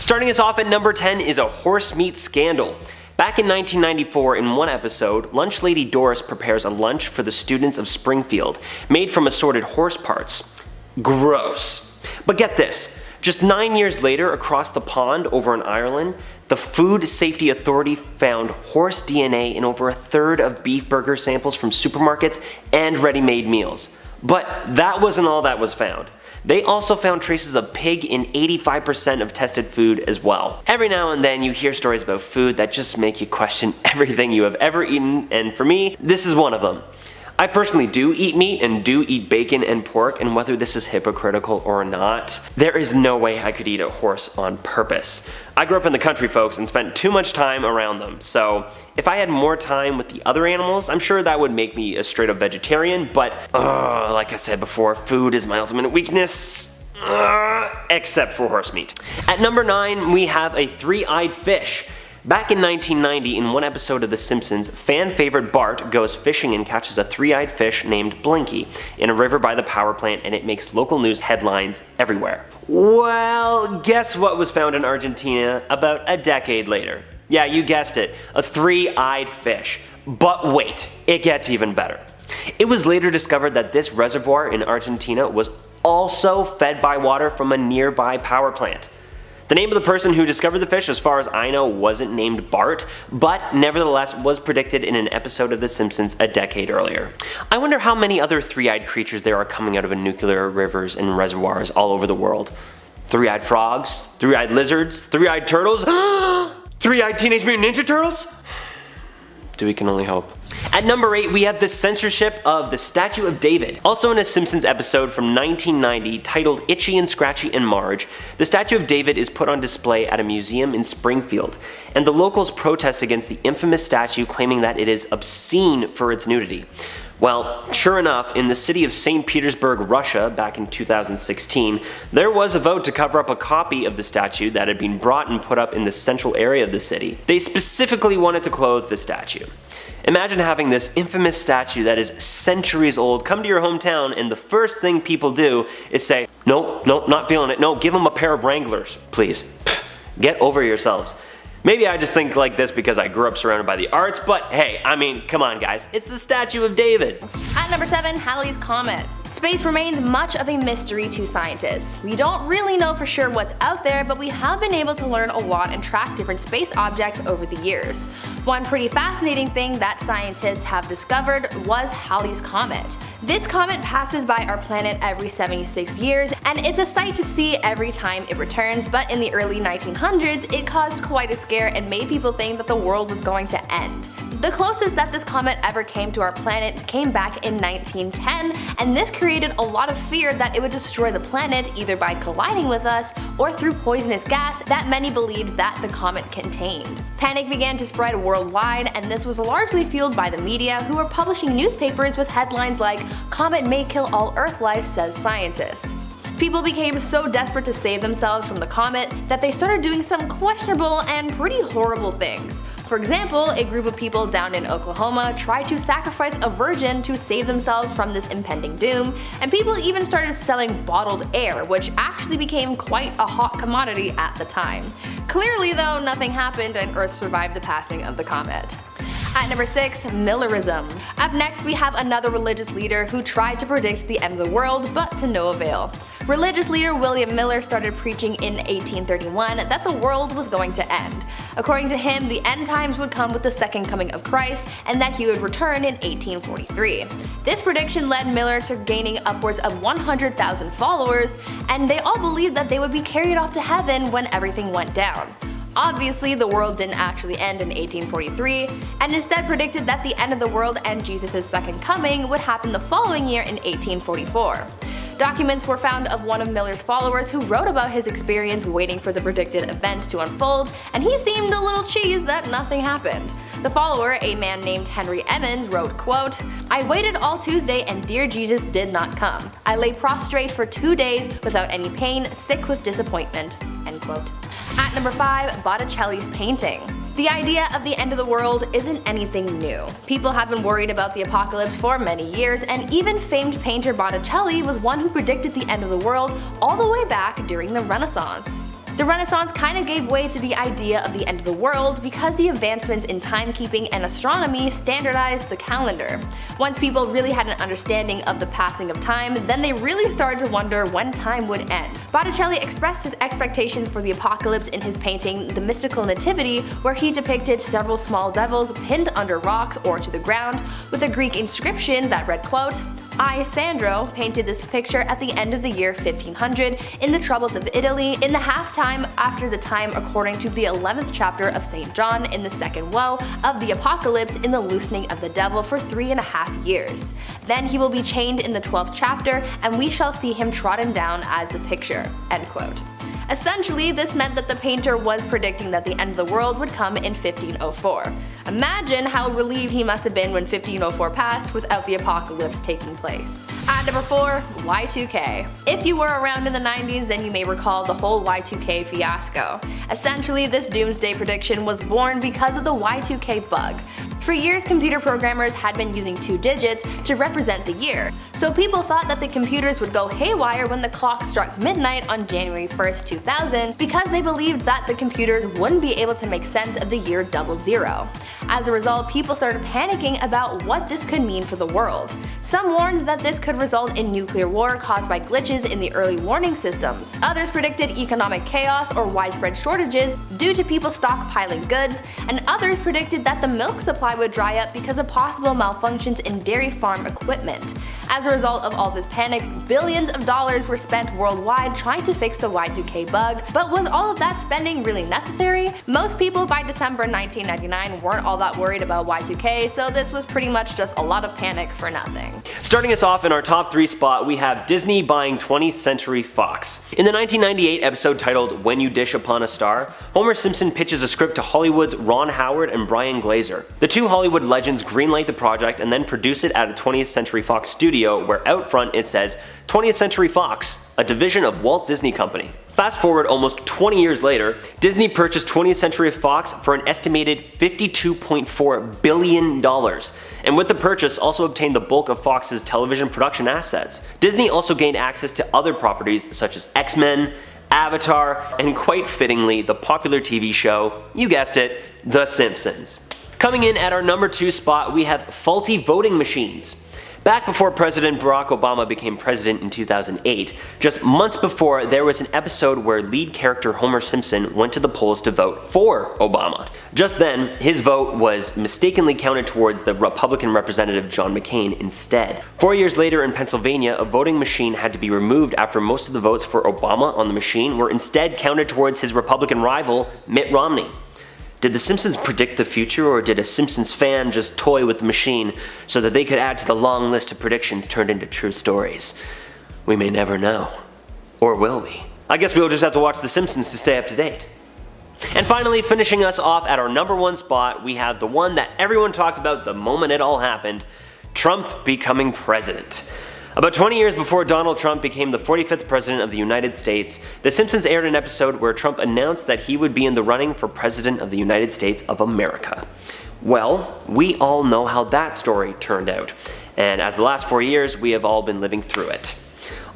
Starting us off at number 10 is a Horsemeat Scandal. Back in 1994, in one episode, lunch lady Doris prepares a lunch for the students of Springfield, made from assorted horse parts. Gross. But get this, just 9 years later, across the pond over in Ireland, the Food Safety Authority found horse DNA in over a third of beef burger samples from supermarkets and ready-made meals. But that wasn't all that was found. They also found traces of pig in 85% of tested food as well. Every now and then you hear stories about food that just make you question everything you have ever eaten, and for me, this is one of them. I personally do eat meat and do eat bacon and pork, and whether this is hypocritical or not, there is no way I could eat a horse on purpose. I grew up in the country, folks, and spent too much time around them, so if I had more time with the other animals, I'm sure that would make me a straight up vegetarian, but like I said before, food is my ultimate weakness. Except for horse meat. At number 9, we have a three-eyed fish. Back in 1990, in one episode of The Simpsons, fan favorite Bart goes fishing and catches a three-eyed fish named Blinky in a river by the power plant, and it makes local news headlines everywhere. Well, guess what was found in Argentina about a decade later? Yeah, you guessed it, a three-eyed fish. But wait, it gets even better. It was later discovered that this reservoir in Argentina was also fed by water from a nearby power plant. The name of the person who discovered the fish, as far as I know, wasn't named Bart, but nevertheless was predicted in an episode of The Simpsons a decade earlier. I wonder how many other three-eyed creatures there are coming out of nuclear rivers and reservoirs all over the world. Three-eyed frogs, three-eyed lizards, three-eyed turtles, three-eyed Teenage Mutant Ninja Turtles? We can only hope. At number 8, we have the censorship of the Statue of David. Also in a Simpsons episode from 1990 titled Itchy and Scratchy and Marge, the Statue of David is put on display at a museum in Springfield, and the locals protest against the infamous statue, claiming that it is obscene for its nudity. Well, sure enough, in the city of St. Petersburg, Russia, back in 2016, there was a vote to cover up a copy of the statue that had been brought and put up in the central area of the city. They specifically wanted to clothe the statue. Imagine having this infamous statue that is centuries old come to your hometown, and the first thing people do is say, nope, not feeling it, no, give them a pair of Wranglers, please. Get over yourselves. Maybe I just think like this because I grew up surrounded by the arts, but hey, I mean, come on guys, it's the Statue of David. At number 7, Halley's Comet. Space remains much of a mystery to scientists. We don't really know for sure what's out there, but we have been able to learn a lot and track different space objects over the years. One pretty fascinating thing that scientists have discovered was Halley's Comet. This comet passes by our planet every 76 years, and it's a sight to see every time it returns, but in the early 1900s, it caused quite a scare and made people think that the world was going to end. The closest that this comet ever came to our planet came back in 1910, and this created a lot of fear that it would destroy the planet either by colliding with us or through poisonous gas that many believed that the comet contained. Panic began to spread worldwide, and this was largely fueled by the media, who were publishing newspapers with headlines like, "Comet may kill all Earth life, says scientist." People became so desperate to save themselves from the comet that they started doing some questionable and pretty horrible things. For example, a group of people down in Oklahoma tried to sacrifice a virgin to save themselves from this impending doom, and people even started selling bottled air, which actually became quite a hot commodity at the time. Clearly though, nothing happened and Earth survived the passing of the comet. At number 6, Millerism. Up next we have another religious leader who tried to predict the end of the world, but to no avail. Religious leader William Miller started preaching in 1831 that the world was going to end. According to him, the end times would come with the second coming of Christ, and that he would return in 1843. This prediction led Miller to gaining upwards of 100,000 followers, and they all believed that they would be carried off to heaven when everything went down. Obviously, the world didn't actually end in 1843, and instead predicted that the end of the world and Jesus' second coming would happen the following year in 1844. Documents were found of one of Miller's followers who wrote about his experience waiting for the predicted events to unfold, and he seemed a little cheesed that nothing happened. The follower, a man named Henry Emmons, wrote, quote, "I waited all Tuesday and dear Jesus did not come. I lay prostrate for 2 days without any pain, sick with disappointment." End quote. At number 5, Botticelli's painting. The idea of the end of the world isn't anything new. People have been worried about the apocalypse for many years, and even famed painter Botticelli was one who predicted the end of the world all the way back during the Renaissance. The Renaissance kind of gave way to the idea of the end of the world because the advancements in timekeeping and astronomy standardized the calendar. Once people really had an understanding of the passing of time, then they really started to wonder when time would end. Botticelli expressed his expectations for the apocalypse in his painting The Mystical Nativity, where he depicted several small devils pinned under rocks or to the ground, with a Greek inscription that read, quote, I, Sandro, painted this picture at the end of the year 1500 in the troubles of Italy, in the half-time after the time according to the 11th chapter of St. John, in the second woe of the apocalypse, in the loosening of the devil for 3.5 years. Then he will be chained in the 12th chapter, and we shall see him trodden down as the picture. End quote. Essentially, this meant that the painter was predicting that the end of the world would come in 1504. Imagine how relieved he must have been when 1504 passed without the apocalypse taking place. At number 4, Y2K. If you were around in the 90s, then you may recall the whole Y2K fiasco. Essentially, this doomsday prediction was born because of the Y2K bug. For years, computer programmers had been using 2 digits to represent the year, so people thought that the computers would go haywire when the clock struck midnight on January 1st, 2000, because they believed that the computers wouldn't be able to make sense of the year 00. As a result, people started panicking about what this could mean for the world. Some warned that this could result in nuclear war caused by glitches in the early warning systems. Others predicted economic chaos or widespread shortages due to people stockpiling goods, and others predicted that the milk supply would dry up because of possible malfunctions in dairy farm equipment. As a result of all this panic, billions of dollars were spent worldwide trying to fix the Y2K bug, but was all of that spending really necessary? Most people by December 1999 weren't all that worried about Y2K, so this was pretty much just a lot of panic for nothing. Starting us off in our top 3 spot, we have Disney buying 20th Century Fox. In the 1998 episode titled When You Dish Upon a Star, Homer Simpson pitches a script to Hollywood's Ron Howard and Brian Glazer. The two Hollywood legends greenlight the project and then produce it at a 20th Century Fox studio where out front it says 20th Century Fox, a division of Walt Disney Company. Fast forward almost 20 years later, Disney purchased 20th Century Fox for an estimated $52.4 billion, and with the purchase also obtained the bulk of Fox's television production assets. Disney also gained access to other properties such as X-Men, Avatar, and quite fittingly, the popular TV show, you guessed it, The Simpsons. Coming in at our number 2 spot, we have faulty voting machines. Back before President Barack Obama became president in 2008, just months before, there was an episode where lead character Homer Simpson went to the polls to vote for Obama. Just then, his vote was mistakenly counted towards the Republican representative John McCain instead. 4 years later in Pennsylvania, a voting machine had to be removed after most of the votes for Obama on the machine were instead counted towards his Republican rival, Mitt Romney. Did The Simpsons predict the future, or did a Simpsons fan just toy with the machine so that they could add to the long list of predictions turned into true stories? We may never know. Or will we? I guess we'll just have to watch The Simpsons to stay up to date. And finally, finishing us off at our number 1 spot, we have the one that everyone talked about the moment it all happened, Trump becoming president. About 20 years before Donald Trump became the 45th president of the United States, The Simpsons aired an episode where Trump announced that he would be in the running for president of the United States of America. Well, we all know how that story turned out, and as the last 4 years, we have all been living through it.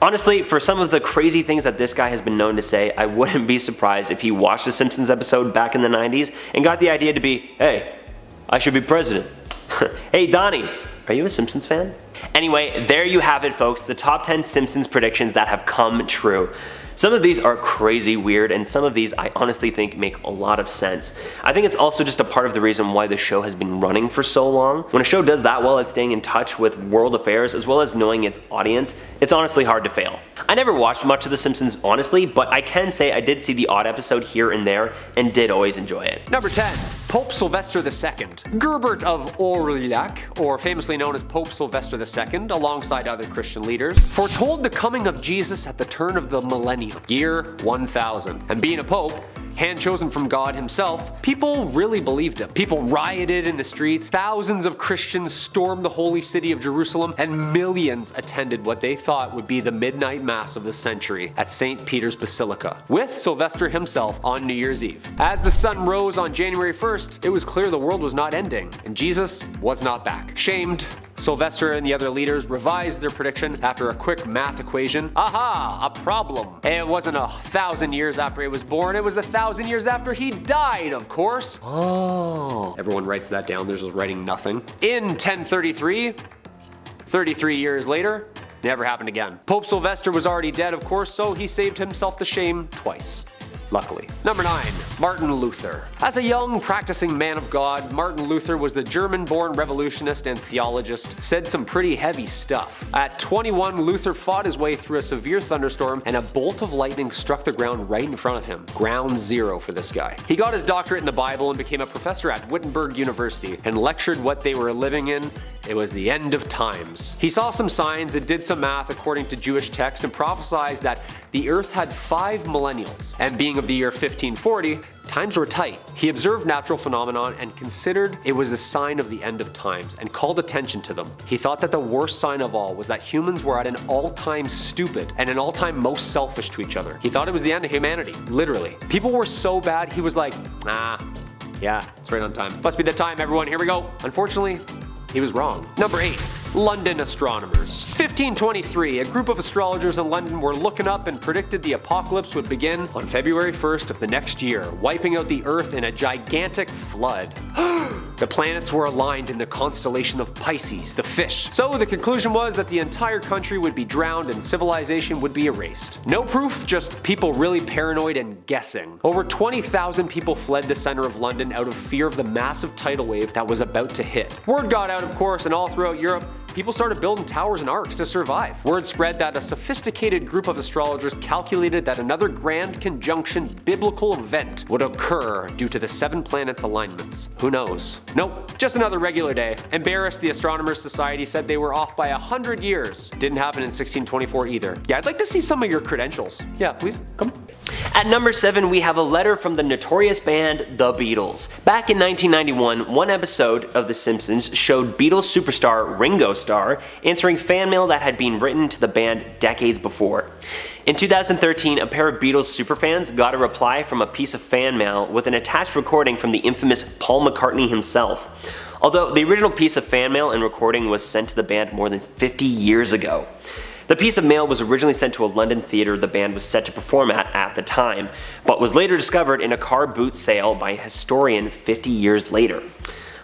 Honestly, for some of the crazy things that this guy has been known to say, I wouldn't be surprised if he watched a Simpsons episode back in the 90s and got the idea to be, hey, I should be president. Hey Donnie, are you a Simpsons fan? Anyway, there you have it folks, the top 10 Simpsons predictions that have come true. Some of these are crazy weird, and some of these I honestly think make a lot of sense. I think it's also just a part of the reason why the show has been running for so long. When a show does that well at staying in touch with world affairs as well as knowing its audience, it's honestly hard to fail. I never watched much of The Simpsons honestly, but I can say I did see the odd episode here and there and did always enjoy it. Number 10. Pope Sylvester II. Gerbert of Aurillac, or famously known as Pope Sylvester II, alongside other Christian leaders, foretold the coming of Jesus at the turn of the millennium, year 1000. And being a pope, hand-chosen from God himself, people really believed him. People rioted in the streets, thousands of Christians stormed the holy city of Jerusalem, and millions attended what they thought would be the midnight mass of the century at St. Peter's Basilica, with Sylvester himself on New Year's Eve. As the sun rose on January 1st, it was clear the world was not ending, and Jesus was not back. Shamed, Sylvester and the other leaders revised their prediction after a quick math equation. Aha! A problem. It wasn't 1,000 years after he was born, it was 1,000 years after he died, of course. Oh. Everyone writes that down, they're just writing nothing. In 1033, 33 years later, never happened again. Pope Sylvester was already dead, of course, so he saved himself the shame twice. Luckily. Number 9. Martin Luther. As a young, practicing man of God, Martin Luther was the German-born revolutionist and theologist, said some pretty heavy stuff. At 21, Luther fought his way through a severe thunderstorm and a bolt of lightning struck the ground right in front of him. Ground zero for this guy. He got his doctorate in the Bible and became a professor at Wittenberg University and lectured what they were living in. It was the end of times. He saw some signs and did some math according to Jewish text and prophesied that the earth had 5 millennials, and being of the year 1540, times were tight. He observed natural phenomenon and considered it was a sign of the end of times and called attention to them. He thought that the worst sign of all was that humans were at an all-time stupid and an all-time most selfish to each other. He thought it was the end of humanity, literally. People were so bad, he was like, yeah, it's right on time. Must be the time, everyone, here we go. Unfortunately, he was wrong. Number 8. London astronomers. 1523, a group of astrologers in London were looking up and predicted the apocalypse would begin on February 1st of the next year, wiping out the Earth in a gigantic flood. The planets were aligned in the constellation of Pisces, the fish. So the conclusion was that the entire country would be drowned and civilization would be erased. No proof, just people really paranoid and guessing. Over 20,000 people fled the center of London out of fear of the massive tidal wave that was about to hit. Word got out, of course, and all throughout Europe, people started building towers and arcs to survive. Word spread that a sophisticated group of astrologers calculated that another grand conjunction biblical event would occur due to the 7 planets' alignments. Who knows? Nope, just another regular day. Embarrassed, the Astronomers Society said they were off by 100 years. Didn't happen in 1624 either. Yeah, I'd like to see some of your credentials. Yeah, please, come. At number 7, we have a letter from the notorious band The Beatles. Back in 1991, one episode of The Simpsons showed Beatles superstar Ringo Starr answering fan mail that had been written to the band decades before. In 2013, a pair of Beatles superfans got a reply from a piece of fan mail with an attached recording from the infamous Paul McCartney himself. Although the original piece of fan mail and recording was sent to the band more than 50 years ago. The piece of mail was originally sent to a London theatre the band was set to perform at the time, but was later discovered in a car boot sale by a historian 50 years later.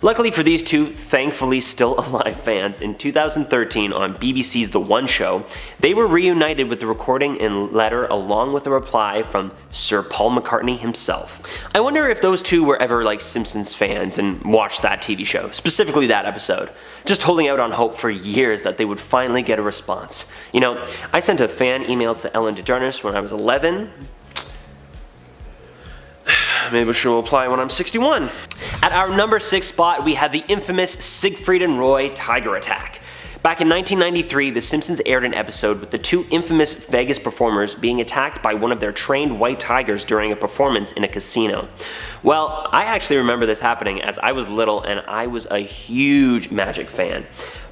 Luckily for these two thankfully still alive fans, in 2013 on BBC's The One Show, they were reunited with the recording and letter along with a reply from Sir Paul McCartney himself. I wonder if those two were ever like Simpsons fans and watched that TV show, specifically that episode, just holding out on hope for years that they would finally get a response. You know, I sent a fan email to Ellen DeGeneres when I was 11. Maybe she'll apply when I'm 61. At our number 6 spot, we have the infamous Siegfried and Roy tiger attack. Back in 1993, The Simpsons aired an episode with the two infamous Vegas performers being attacked by one of their trained white tigers during a performance in a casino. Well, I actually remember this happening as I was little and I was a huge Magic fan.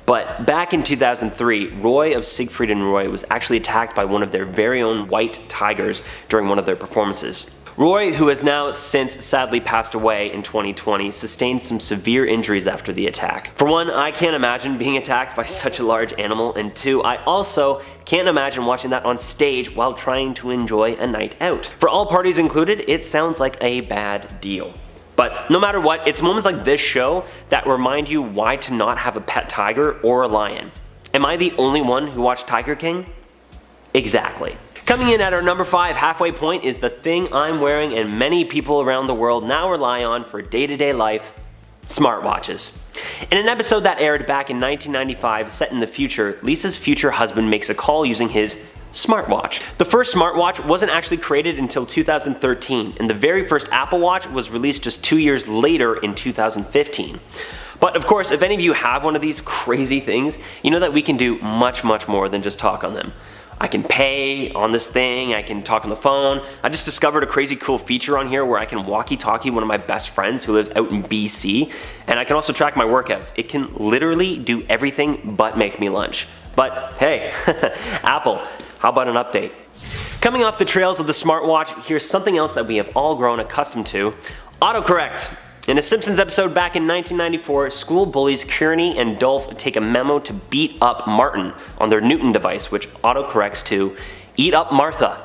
But back in 2003, Roy of Siegfried and Roy was actually attacked by one of their very own white tigers during one of their performances. Roy, who has now since sadly passed away in 2020, sustained some severe injuries after the attack. For one, I can't imagine being attacked by such a large animal, and two, I also can't imagine watching that on stage while trying to enjoy a night out. For all parties included, it sounds like a bad deal. But no matter what, it's moments like this show that remind you why to not have a pet tiger or a lion. Am I the only one who watched Tiger King? Exactly. Coming in at our number 5 halfway point is the thing I'm wearing and many people around the world now rely on for day-to-day life: smartwatches. In an episode that aired back in 1995 set in the future, Lisa's future husband makes a call using his smartwatch. The first smartwatch wasn't actually created until 2013, and the very first Apple Watch was released just 2 years later in 2015. But of course, if any of you have one of these crazy things, you know that we can do much more than just talk on them. I can pay on this thing, I can talk on the phone. I just discovered a crazy cool feature on here where I can walkie-talkie one of my best friends who lives out in BC, and I can also track my workouts. It can literally do everything but make me lunch. But hey, Apple, how about an update? Coming off the trails of the smartwatch, here's something else that we have all grown accustomed to: autocorrect. In a Simpsons episode back in 1994, school bullies Kearney and Dolph take a memo to beat up Martin on their Newton device, which autocorrects to "Eat up Martha."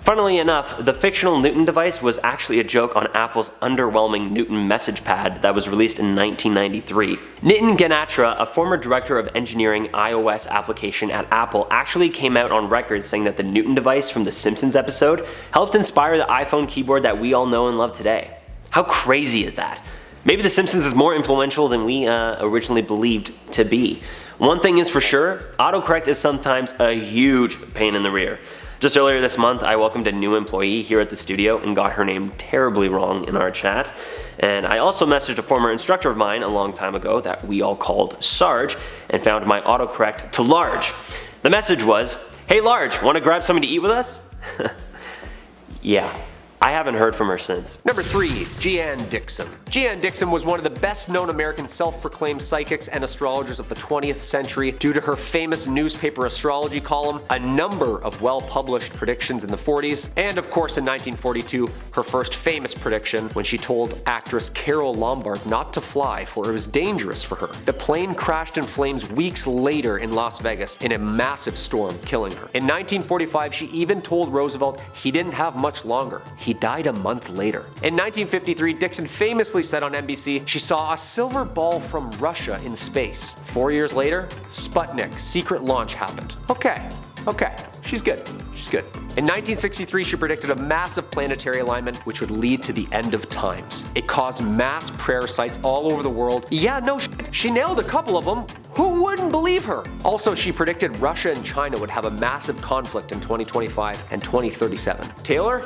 Funnily enough, the fictional Newton device was actually a joke on Apple's underwhelming Newton message pad that was released in 1993. Nitin Ganatra, a former director of engineering iOS application at Apple, actually came out on record saying that the Newton device from the Simpsons episode helped inspire the iPhone keyboard that we all know and love today. How crazy is that? Maybe The Simpsons is more influential than we originally believed to be. One thing is for sure, autocorrect is sometimes a huge pain in the rear. Just earlier this month, I welcomed a new employee here at the studio and got her name terribly wrong in our chat. And I also messaged a former instructor of mine a long time ago that we all called Sarge and found my autocorrect to Large. The message was, "Hey Large, want to grab something to eat with us?" Yeah. I haven't heard from her since. Number 3. Jeanne Dixon. Jeanne Dixon was one of the best known American self-proclaimed psychics and astrologers of the 20th century due to her famous newspaper astrology column, a number of well-published predictions in the 40s, and of course in 1942, her first famous prediction when she told actress Carole Lombard not to fly for it was dangerous for her. The plane crashed in flames weeks later in Las Vegas in a massive storm, killing her. In 1945, she even told Roosevelt he didn't have much longer. He died a month later. In 1953, Dixon famously said on NBC she saw a silver ball from Russia in space. 4 years later, Sputnik's secret launch happened. Okay, she's good. In 1963, she predicted a massive planetary alignment which would lead to the end of times. It caused mass prayer sites all over the world. Yeah, no shit, she nailed a couple of them. Who wouldn't believe her? Also, she predicted Russia and China would have a massive conflict in 2025 and 2037. Taylor?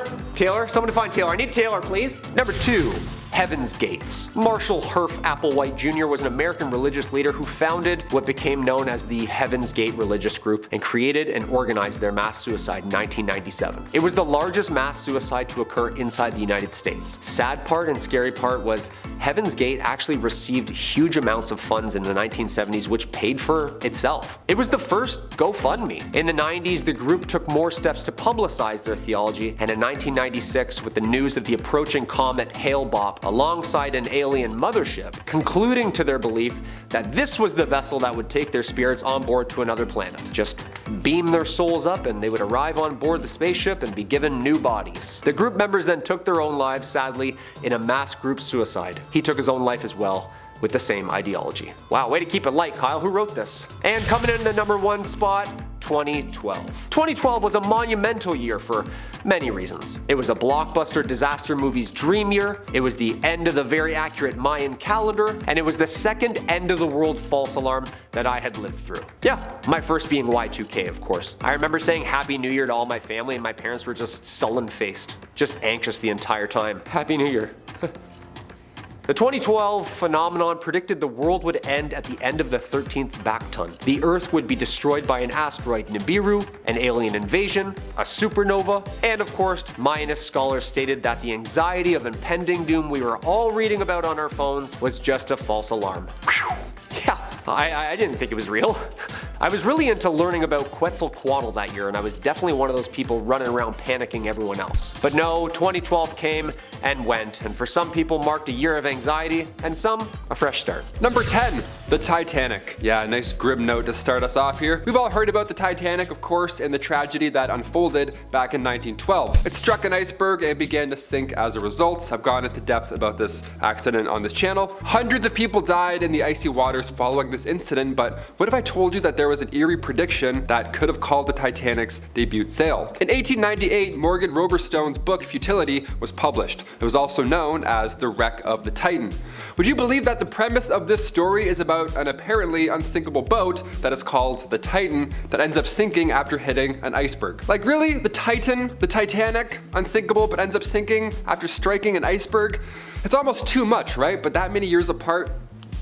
Someone to find Taylor. I need Taylor, please. Number 2. Heaven's Gates. Marshall Herff Applewhite Jr. was an American religious leader who founded what became known as the Heaven's Gate religious group and created and organized their mass suicide in 1997. It was the largest mass suicide to occur inside the United States. Sad part and scary part was Heaven's Gate actually received huge amounts of funds in the 1970s which paid for itself. It was the first GoFundMe. In the 90s, the group took more steps to publicize their theology, and in 1996, with the news of the approaching comet Hale-Bopp alongside an alien mothership, concluding to their belief that this was the vessel that would take their spirits on board to another planet. Just beam their souls up and they would arrive on board the spaceship and be given new bodies. The group members then took their own lives, sadly, in a mass group suicide. He took his own life as well, with the same ideology. Wow, way to keep it light, Kyle. Who wrote this? And coming in the number 1 spot, 2012. 2012 was a monumental year for many reasons. It was a blockbuster disaster movie's dream year, it was the end of the very accurate Mayan calendar, and it was the second end of the world false alarm that I had lived through. Yeah, my first being Y2K, of course. I remember saying Happy New Year to all my family and my parents were just sullen-faced, just anxious the entire time. Happy New Year. The 2012 phenomenon predicted the world would end at the end of the 13th Bacton. The Earth would be destroyed by an asteroid Nibiru, an alien invasion, a supernova, and of course, Mayanist scholars stated that the anxiety of impending doom we were all reading about on our phones was just a false alarm. Whew. Yeah, I didn't think it was real. I was really into learning about Quetzalcoatl that year, and I was definitely one of those people running around panicking everyone else. But no, 2012 came and went, and for some people marked a year of anxiety, and some a fresh start. Number 10, the Titanic. Yeah, a nice grim note to start us off here. We've all heard about the Titanic, of course, and the tragedy that unfolded back in 1912. It struck an iceberg and began to sink as a result. I've gone into depth about this accident on this channel. Hundreds of people died in the icy waters following this incident, but what if I told you that there was an eerie prediction that could have called the Titanic's debut sail? In 1898, Morgan Roberstone's book Futility was published. It was also known as The Wreck of the Titan. Would you believe that the premise of this story is about an apparently unsinkable boat that is called the Titan that ends up sinking after hitting an iceberg? Like really? The Titan? The Titanic? Unsinkable but ends up sinking after striking an iceberg? It's almost too much, right? But that many years apart,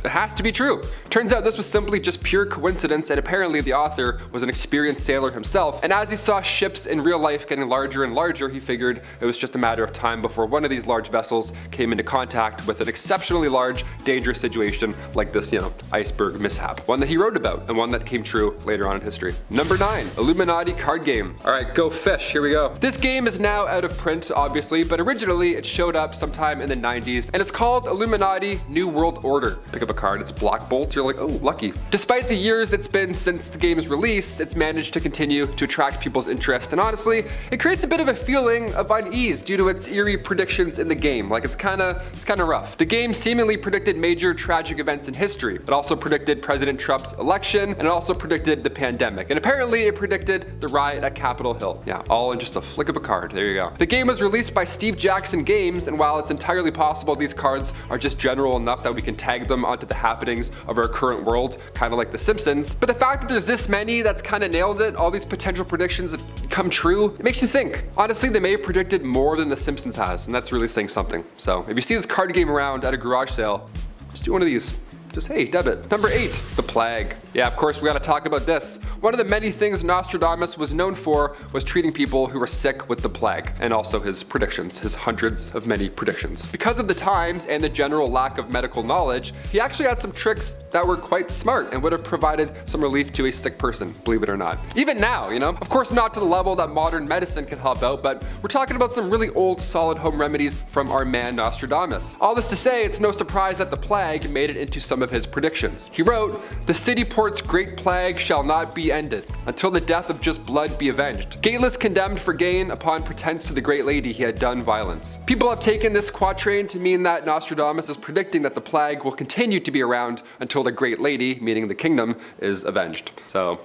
It has to be true. Turns out this was simply just pure coincidence, and apparently the author was an experienced sailor himself, and as he saw ships in real life getting larger and larger, he figured it was just a matter of time before one of these large vessels came into contact with an exceptionally large, dangerous situation like this, iceberg mishap. One that he wrote about, and one that came true later on in history. Number 9, Illuminati card game. Alright, go fish, here we go. This game is now out of print, obviously, but originally it showed up sometime in the 90s, and it's called Illuminati New World Order. Pick up a card, it's Black Bolt, you're like, oh, lucky. Despite the years it's been since the game's release, it's managed to continue to attract people's interest, and honestly, it creates a bit of a feeling of unease due to its eerie predictions in the game. Like, it's kinda rough. The game seemingly predicted major tragic events in history. It also predicted President Trump's election, and it also predicted the pandemic. And apparently it predicted the riot at Capitol Hill. Yeah, all in just a flick of a card. There you go. The game was released by Steve Jackson Games, and while it's entirely possible these cards are just general enough that we can tag them onto the happenings of our current world, kind of like The Simpsons, but the fact that there's this many that's kind of nailed it, all these potential predictions have come true, it makes you think. Honestly, they may have predicted more than The Simpsons has, and that's really saying something. So if you see this card game around at a garage sale, just do one of these. Just, hey, debit. Number 8, the plague. Yeah, of course, we gotta talk about this. One of the many things Nostradamus was known for was treating people who were sick with the plague, and also his predictions, his hundreds of many predictions. Because of the times and the general lack of medical knowledge, he actually had some tricks that were quite smart and would have provided some relief to a sick person, believe it or not. Even now, Of course, not to the level that modern medicine can help out, but we're talking about some really old, solid home remedies from our man Nostradamus. All this to say, it's no surprise that the plague made it into some of his predictions. He wrote, "The city port's great plague shall not be ended, until the death of just blood be avenged. Gateless condemned for gain upon pretense to the great lady he had done violence." People have taken this quatrain to mean that Nostradamus is predicting that the plague will continue to be around until the great lady, meaning the kingdom, is avenged. So,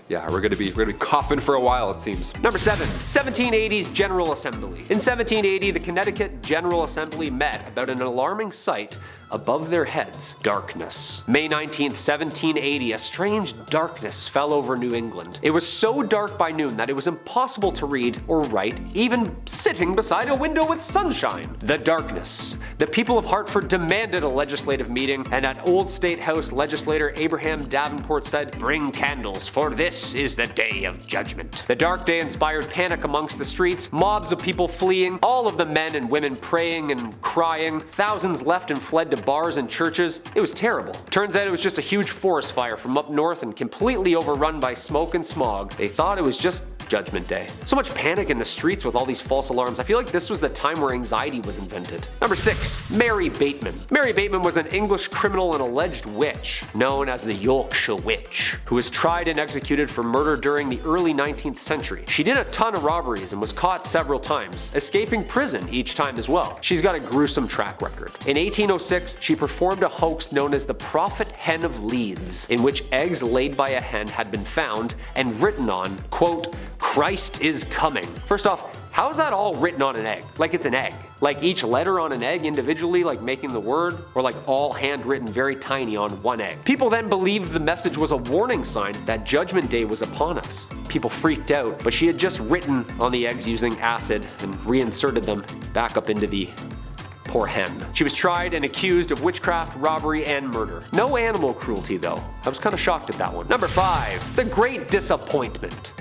yeah, we're gonna be coughing for a while, it seems. Number 7, 1780's General Assembly. In 1780, the Connecticut General Assembly met about an alarming sight above their heads: darkness. May 19th, 1780, a strange darkness fell over New England. It was so dark by noon that it was impossible to read or write, even sitting beside a window with sunshine. The darkness. The people of Hartford demanded a legislative meeting, and at Old State House legislator Abraham Davenport said, "Bring candles, for this is the day of judgment." The dark day inspired panic amongst the streets, mobs of people fleeing, all of the men and women praying and crying. Thousands left and fled to bars and churches. It was terrible. Turns out it was just a huge forest fire from up north and completely overrun by smoke and smog. They thought it was just Judgment Day. So much panic in the streets with all these false alarms. I feel like this was the time where anxiety was invented. Number 6, Mary Bateman. Mary Bateman was an English criminal and alleged witch, known as the Yorkshire Witch, who was tried and executed for murder during the early 19th century. She did a ton of robberies and was caught several times, escaping prison each time as well. She's got a gruesome track record. In 1806, she performed a hoax known as the Prophet Hen of Leeds, in which eggs laid by a hen had been found and written on, quote, "Christ is coming." First off, how is that all written on an egg? Like it's an egg. Like each letter on an egg individually, like making the word, or like all handwritten very tiny on one egg. People then believed the message was a warning sign that Judgment Day was upon us. People freaked out, but she had just written on the eggs using acid and reinserted them back up into the poor hen. She was tried and accused of witchcraft, robbery, and murder. No animal cruelty though. I was kind of shocked at that one. Number 5, the Great Disappointment.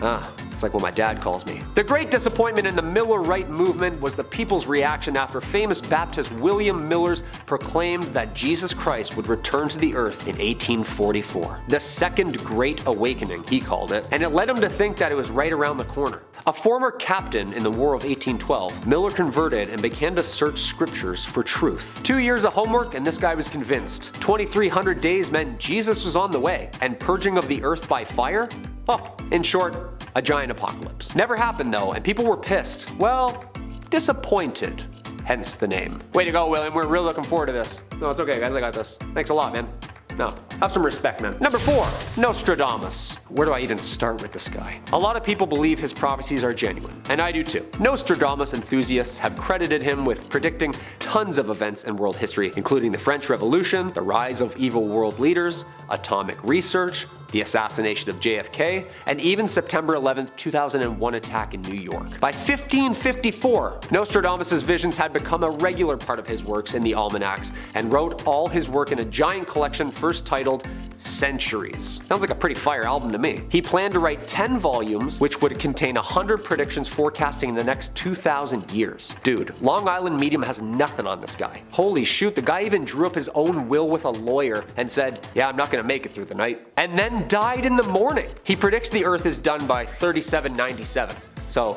It's like what my dad calls me. The Great Disappointment in the Miller Right movement was the people's reaction after famous Baptist William Millers proclaimed that Jesus Christ would return to the earth in 1844. The Second Great Awakening, he called it, and it led him to think that it was right around the corner. A former captain in the War of 1812, Miller converted and began to search scriptures for truth. 2 years of homework and this guy was convinced. 2,300 days meant Jesus was on the way, and purging of the earth by fire? Oh, in short, a giant apocalypse. Never happened though, and people were pissed. Well, disappointed. Hence the name. Way to go, William. We're really looking forward to this. No, it's okay, guys. I got this. Thanks a lot, man. No, have some respect, man. Number 4, Nostradamus. Where do I even start with this guy? A lot of people believe his prophecies are genuine, and I do too. Nostradamus enthusiasts have credited him with predicting tons of events in world history, including the French Revolution, the rise of evil world leaders, atomic research, the assassination of JFK, and even September 11th, 2001 attack in New York. By 1554, Nostradamus' visions had become a regular part of his works in the almanacs, and wrote all his work in a giant collection first titled Centuries. Sounds like a pretty fire album to me. He planned to write 10 volumes, which would contain 100 predictions forecasting the next 2,000 years. Dude, Long Island Medium has nothing on this guy. Holy shoot, the guy even drew up his own will with a lawyer and said, yeah, I'm not gonna make it through the night. And then died in the morning. He predicts the Earth is done by 3797. So,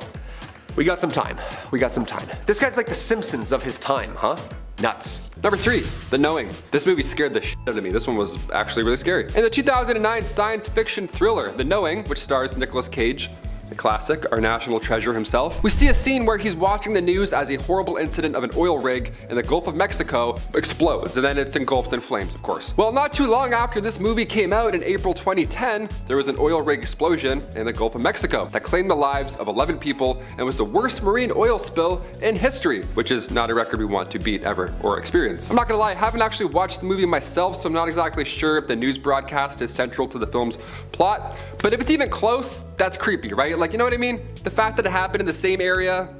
we got some time. We got some time. This guy's like the Simpsons of his time, huh? Nuts. Number 3, The Knowing. This movie scared the shit out of me. This one was actually really scary. In the 2009 science fiction thriller, The Knowing, which stars Nicolas Cage, the classic, our national treasure himself, we see a scene where he's watching the news as a horrible incident of an oil rig in the Gulf of Mexico explodes, and then it's engulfed in flames, of course. Well, not too long after this movie came out in April 2010, there was an oil rig explosion in the Gulf of Mexico that claimed the lives of 11 people and was the worst marine oil spill in history, which is not a record we want to beat ever or experience. I'm not gonna lie, I haven't actually watched the movie myself, so I'm not exactly sure if the news broadcast is central to the film's plot, but if it's even close, that's creepy, right? Like, you know what I mean? The fact that it happened in the same area,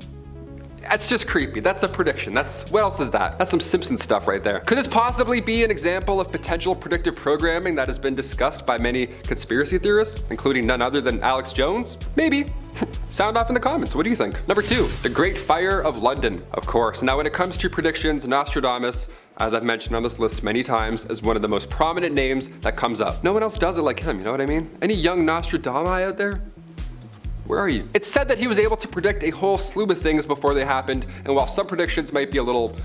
that's just creepy. That's a prediction. What else is that? That's some Simpsons stuff right there. Could this possibly be an example of potential predictive programming that has been discussed by many conspiracy theorists, including none other than Alex Jones? Maybe. Sound off in the comments. What do you think? Number 2, The Great Fire of London. Of course. Now, when it comes to predictions, Nostradamus, as I've mentioned on this list many times, is one of the most prominent names that comes up. No one else does it like him, you know what I mean? Any young Nostradamus out there? Where are you? It's said that he was able to predict a whole slew of things before they happened, and while some predictions might be a little,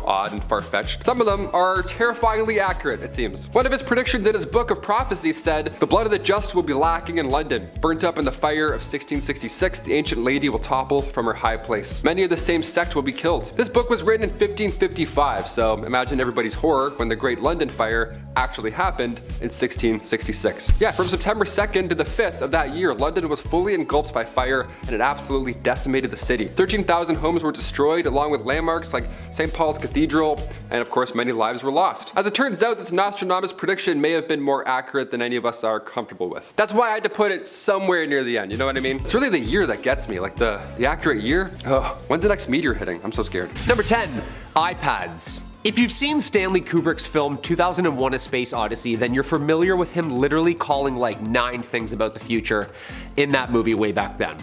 odd and far-fetched, some of them are terrifyingly accurate, it seems. One of his predictions in his book of prophecies said, "The blood of the just will be lacking in London. Burnt up in the fire of 1666, the ancient lady will topple from her high place. Many of the same sect will be killed." This book was written in 1555, so imagine everybody's horror when the Great London Fire actually happened in 1666. Yeah, from September 2nd to the 5th of that year, London was fully engulfed by fire, and it absolutely decimated the city. 13,000 homes were destroyed, along with landmarks like St. Paul's Cathedral, and of course many lives were lost. As it turns out, this Nostradamus prediction may have been more accurate than any of us are comfortable with. That's why I had to put it somewhere near the end, you know what I mean? It's really the year that gets me, like the accurate year. Oh, when's the next meteor hitting? I'm so scared. Number 10, iPads. If you've seen Stanley Kubrick's film 2001: A Space Odyssey, then you're familiar with him literally calling like 9 things about the future in that movie way back then.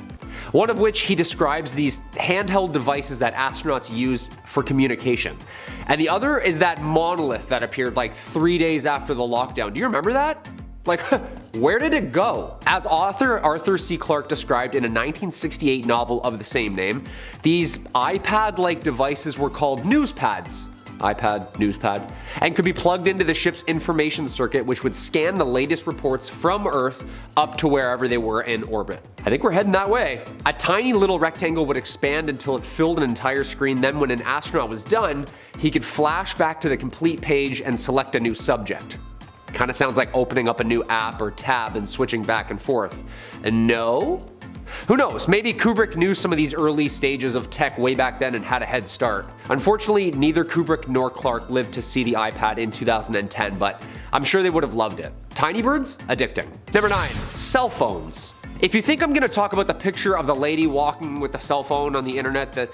One of which he describes these handheld devices that astronauts use for communication. And the other is that monolith that appeared like 3 days after the lockdown. Do you remember that? Like, where did it go? As author Arthur C. Clarke described in a 1968 novel of the same name, these iPad-like devices were called newspads. iPad, newspad, and could be plugged into the ship's information circuit, which would scan the latest reports from Earth up to wherever they were in orbit. I think we're heading that way. A tiny little rectangle would expand until it filled an entire screen. Then when an astronaut was done, he could flash back to the complete page and select a new subject. Kind of sounds like opening up a new app or tab and switching back and forth. And no? Who knows, maybe Kubrick knew some of these early stages of tech way back then and had a head start. Unfortunately, neither Kubrick nor Clarke lived to see the iPad in 2010, but I'm sure they would have loved it. Tiny birds? Addicting. Number 9, cell phones. If you think I'm gonna talk about the picture of the lady walking with a cell phone on the internet that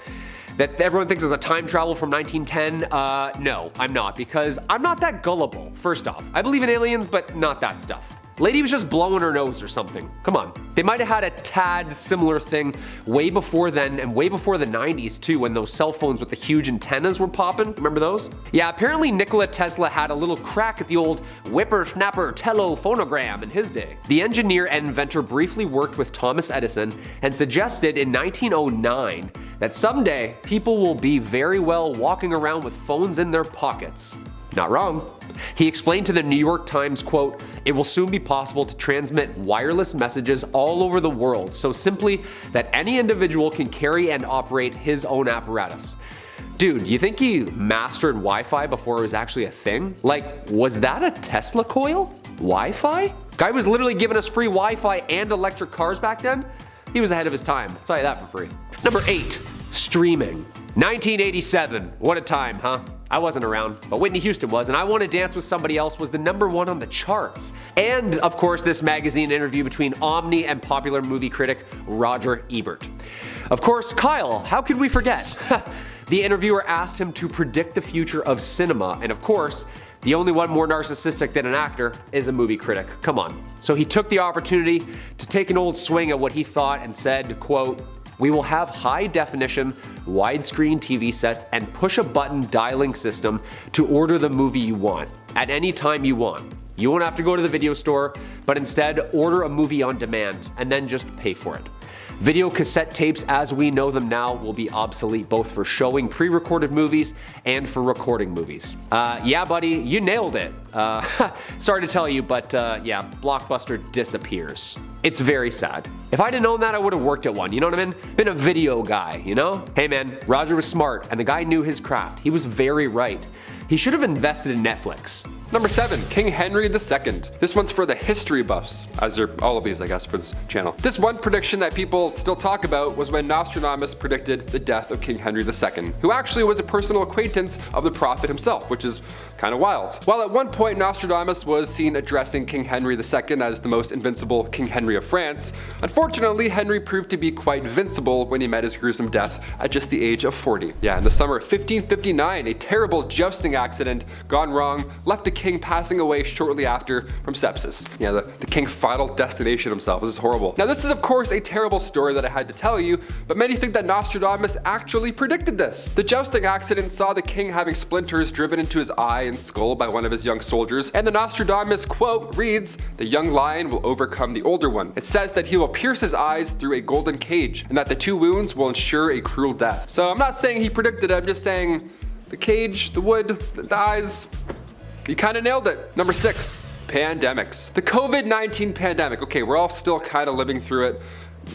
everyone thinks is a time travel from 1910, no, I'm not, because I'm not that gullible, first off. I believe in aliens, but not that stuff. Lady was just blowing her nose or something. Come on. They might have had a tad similar thing way before then, and way before the 90s too, when those cell phones with the huge antennas were popping. Remember those? Yeah, apparently Nikola Tesla had a little crack at the old whippersnapper telephonogram in his day. The engineer and inventor briefly worked with Thomas Edison and suggested in 1909 that someday people will be very well walking around with phones in their pockets. Not wrong. He explained to the New York Times, quote, "It will soon be possible to transmit wireless messages all over the world so simply that any individual can carry and operate his own apparatus." Dude, you think he mastered Wi-Fi before it was actually a thing? Like, was that a Tesla coil? Wi-Fi? Guy was literally giving us free Wi-Fi and electric cars back then? He was ahead of his time, I'll tell you that for free. Number 8, streaming. 1987, what a time, huh? I wasn't around, but Whitney Houston was, and I Want to Dance with Somebody Else was the #1 on the charts. And of course, this magazine interview between Omni and popular movie critic Roger Ebert. Of course, Kyle, how could we forget? The interviewer asked him to predict the future of cinema, and of course, the only one more narcissistic than an actor is a movie critic. Come on. So he took the opportunity to take an old swing at what he thought and said, quote, "We will have high definition, widescreen TV sets and push a button dialing system to order the movie you want at any time you want. You won't have to go to the video store, but instead order a movie on demand and then just pay for it. Video cassette tapes as we know them now will be obsolete both for showing pre-recorded movies and for recording movies." Yeah, buddy, you nailed it. Sorry to tell you, but yeah, Blockbuster disappears. It's very sad. If I'd have known that, I would have worked at one, you know what I mean? Been a video guy, you know? Hey man, Roger was smart and the guy knew his craft. He was very right. He should have invested in Netflix. Number 7, King Henry II. This one's for the history buffs, as are all of these, I guess, for this channel. This one prediction that people still talk about was when Nostradamus predicted the death of King Henry II, who actually was a personal acquaintance of the prophet himself, which is kind of wild. While at one point Nostradamus was seen addressing King Henry II as the most invincible King Henry of France, unfortunately Henry proved to be quite invincible when he met his gruesome death at just the age of 40. Yeah, in the summer of 1559, a terrible jousting accident gone wrong left the king passing away shortly after from sepsis. Yeah, the king final destination himself. This is horrible. Now this is of course a terrible story that I had to tell you, but many think that Nostradamus actually predicted this. The jousting accident saw the king having splinters driven into his eye and skull by one of his young soldiers, and the Nostradamus quote reads, "The young lion will overcome the older one. It says that he will pierce his eyes through a golden cage, and that the 2 wounds will ensure a cruel death." So I'm not saying he predicted it, I'm just saying the cage, the wood, the eyes, he kind of nailed it. Number 6, pandemics. The COVID-19 pandemic. Okay, we're all still kind of living through it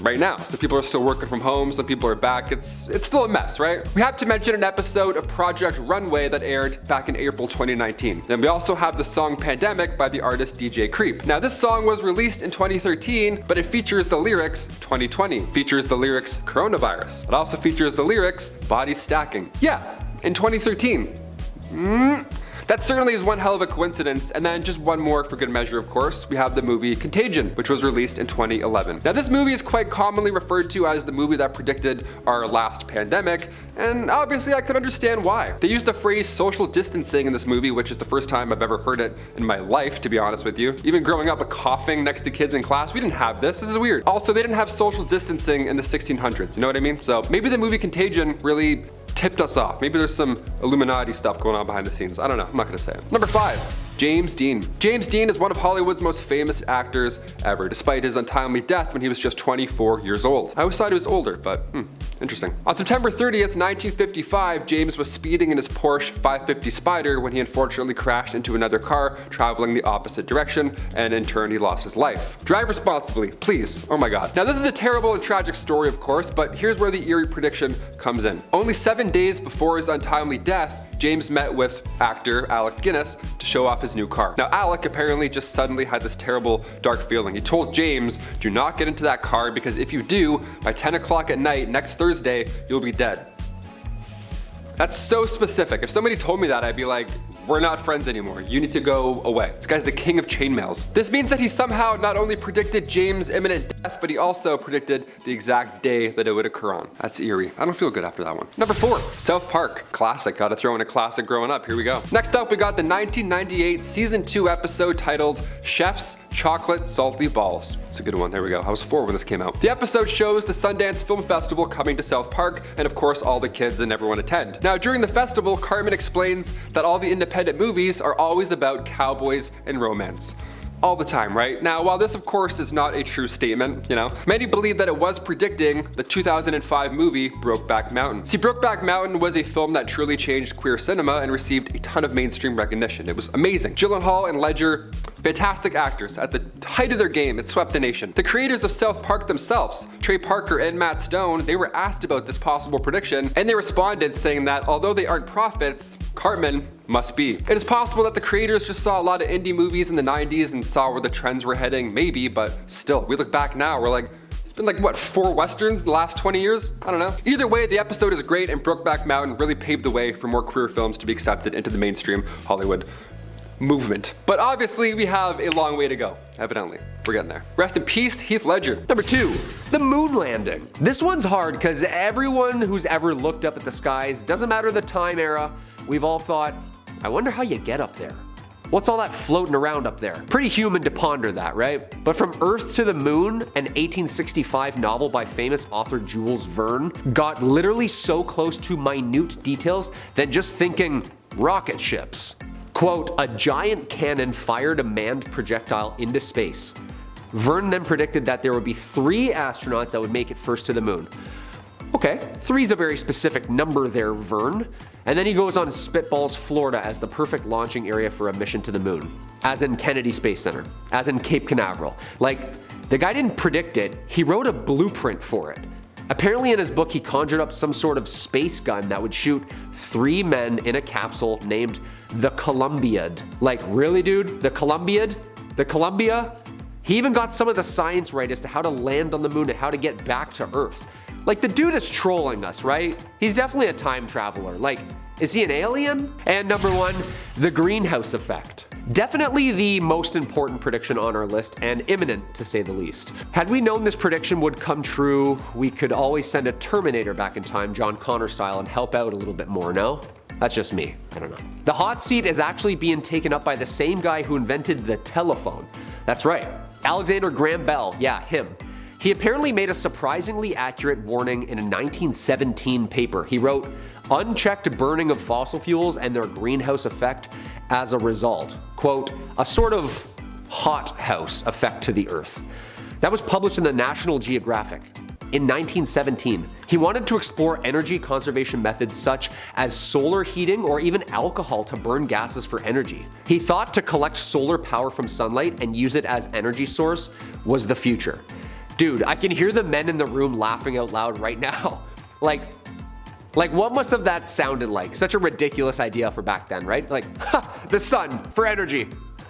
right now. Some people are still working from home, some people are back. It's still a mess, right? We have to mention an episode of Project Runway that aired back in April 2019. Then we also have the song Pandemic by the artist DJ Creep. Now this song was released in 2013, but it features the lyrics 2020, features the lyrics coronavirus. It also features the lyrics body stacking. Yeah, in 2013. That certainly is one hell of a coincidence, and then just one more for good measure, of course, we have the movie Contagion, which was released in 2011. Now this movie is quite commonly referred to as the movie that predicted our last pandemic, and obviously I could understand why. They used the phrase social distancing in this movie, which is the first time I've ever heard it in my life, to be honest with you. Even growing up coughing next to kids in class, we didn't have this. This is weird. Also, they didn't have social distancing in the 1600s, you know what I mean? So maybe the movie Contagion really tipped us off. Maybe there's some Illuminati stuff going on behind the scenes. I don't know. I'm not gonna say it. Number 5. James Dean. James Dean is one of Hollywood's most famous actors ever, despite his untimely death when he was just 24 years old. I always thought he was older, but interesting. On September 30th, 1955, James was speeding in his Porsche 550 Spider when he unfortunately crashed into another car traveling the opposite direction, and in turn he lost his life. Drive responsibly, please. Oh my god. Now this is a terrible and tragic story, of course, but here's where the eerie prediction comes in. Only 7 days before his untimely death, James met with actor Alec Guinness to show off his new car. Now Alec apparently just suddenly had this terrible dark feeling. He told James, "Do not get into that car because if you do, by 10 o'clock at night next Thursday, you'll be dead." That's so specific. If somebody told me that, I'd be like, we're not friends anymore. You need to go away. This guy's the king of chainmails. This means that he somehow not only predicted James' imminent death, but he also predicted the exact day that it would occur on. That's eerie. I don't feel good after that one. Number 4, South Park. Classic. Gotta throw in a classic growing up. Here we go. Next up, we got the 1998 season 2 episode titled Chef's Chocolate Salty Balls. It's a good one. There we go. I was 4 when this came out. The episode shows the Sundance Film Festival coming to South Park, and of course all the kids and everyone attend. Now during the festival, Cartman explains that all the independent movies are always about cowboys and romance. All the time, right? Now, while this of course is not a true statement, many believe that it was predicting the 2005 movie Brokeback Mountain. See, Brokeback Mountain was a film that truly changed queer cinema and received a ton of mainstream recognition. It was amazing. Gyllenhaal and Ledger, fantastic actors. At the height of their game, it swept the nation. The creators of South Park themselves, Trey Parker and Matt Stone, they were asked about this possible prediction, and they responded saying that although they aren't prophets, Cartman must be. It is possible that the creators just saw a lot of indie movies in the 90s and saw where the trends were heading, maybe, but still, we look back now, we're like, this It's been like, what, 4 westerns in the last 20 years? I don't know. Either way, the episode is great, and Brokeback Mountain really paved the way for more queer films to be accepted into the mainstream Hollywood movement. But obviously, we have a long way to go, evidently. We're getting there. Rest in peace, Heath Ledger. Number 2, the moon landing. This one's hard because everyone who's ever looked up at the skies, doesn't matter the time era, we've all thought, I wonder how you get up there. What's all that floating around up there? Pretty human to ponder that, right? But From Earth to the Moon, an 1865 novel by famous author Jules Verne, got literally so close to minute details that just thinking rocket ships. Quote, a giant cannon fired a manned projectile into space. Verne then predicted that there would be 3 astronauts that would make it first to the moon. Okay, 3 is a very specific number there, Verne. And then he goes on spitballs Florida as the perfect launching area for a mission to the moon. As in Kennedy Space Center, as in Cape Canaveral. Like, the guy didn't predict it, he wrote a blueprint for it. Apparently in his book he conjured up some sort of space gun that would shoot 3 men in a capsule named the Columbiad. Like, really dude? The Columbiad? The Columbia? He even got some of the science right as to how to land on the moon and how to get back to Earth. Like, the dude is trolling us, right? He's definitely a time traveler. Like, is he an alien? And number 1, the greenhouse effect. Definitely the most important prediction on our list, and imminent to say the least. Had we known this prediction would come true, we could always send a Terminator back in time, John Connor style, and help out a little bit more, no? That's just me, I don't know. The hot seat is actually being taken up by the same guy who invented the telephone. That's right, Alexander Graham Bell, yeah, him. He apparently made a surprisingly accurate warning in a 1917 paper. He wrote, unchecked burning of fossil fuels and their greenhouse effect as a result. Quote, a sort of hothouse effect to the Earth. That was published in the National Geographic in 1917. He wanted to explore energy conservation methods such as solar heating or even alcohol to burn gases for energy. He thought to collect solar power from sunlight and use it as energy source was the future. Dude, I can hear the men in the room laughing out loud right now. Like what must have that sounded like? Such a ridiculous idea for back then, right? Like, the sun for energy.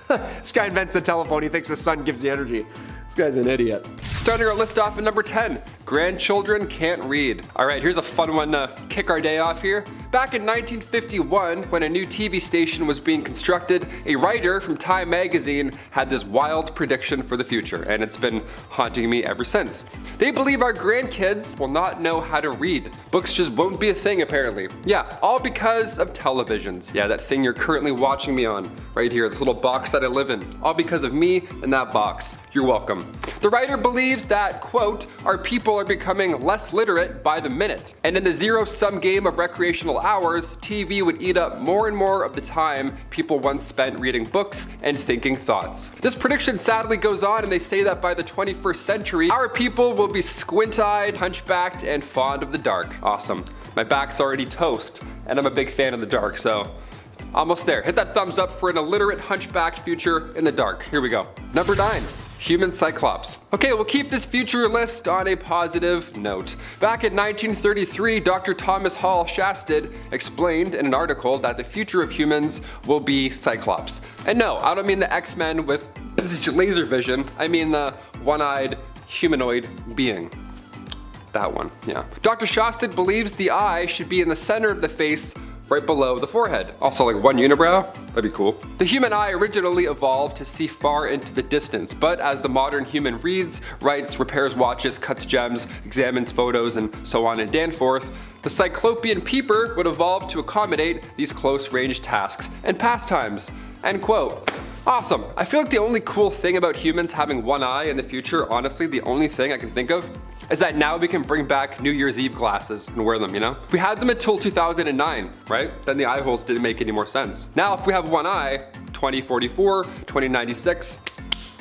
This guy invents the telephone, he thinks the sun gives the energy. This guy's an idiot. Starting our list off at number 10, grandchildren can't read. All right, here's a fun one to kick our day off here. Back in 1951, when a new TV station was being constructed, a writer from Time magazine had this wild prediction for the future, and it's been haunting me ever since. They believe our grandkids will not know how to read. Books just won't be a thing, apparently. Yeah, all because of televisions. Yeah, that thing you're currently watching me on, right here, this little box that I live in. All because of me and that box. You're welcome. The writer believes that, quote, our people are becoming less literate by the minute, and in the zero-sum game of recreational hours, TV would eat up more and more of the time people once spent reading books and thinking thoughts. This prediction sadly goes on, and they say that by the 21st century, our people will be squint-eyed, hunchbacked, and fond of the dark. Awesome. My back's already toast, and I'm a big fan of the dark, so almost there. Hit that thumbs up for an illiterate, hunchbacked future in the dark. Here we go. Number 9. Human Cyclops. Okay, we'll keep this future list on a positive note. Back in 1933, Dr. Thomas Hall Shasted explained in an article that the future of humans will be Cyclops. And no, I don't mean the X-Men with laser vision, I mean the one-eyed humanoid being. That one, yeah. Dr. Shasted believes the eye should be in the center of the face, right below the forehead. Also like one unibrow, that'd be cool. The human eye originally evolved to see far into the distance, but as the modern human reads, writes, repairs watches, cuts gems, examines photos, and so on and danforth, the cyclopean peeper would evolve to accommodate these close-range tasks and pastimes. End quote. Awesome. I feel like the only cool thing about humans having one eye in the future, honestly, the only thing I can think of, is that now we can bring back New Year's Eve glasses and wear them, you know? We had them until 2009, right? Then the eye holes didn't make any more sense. Now if we have one eye, 2044, 2096,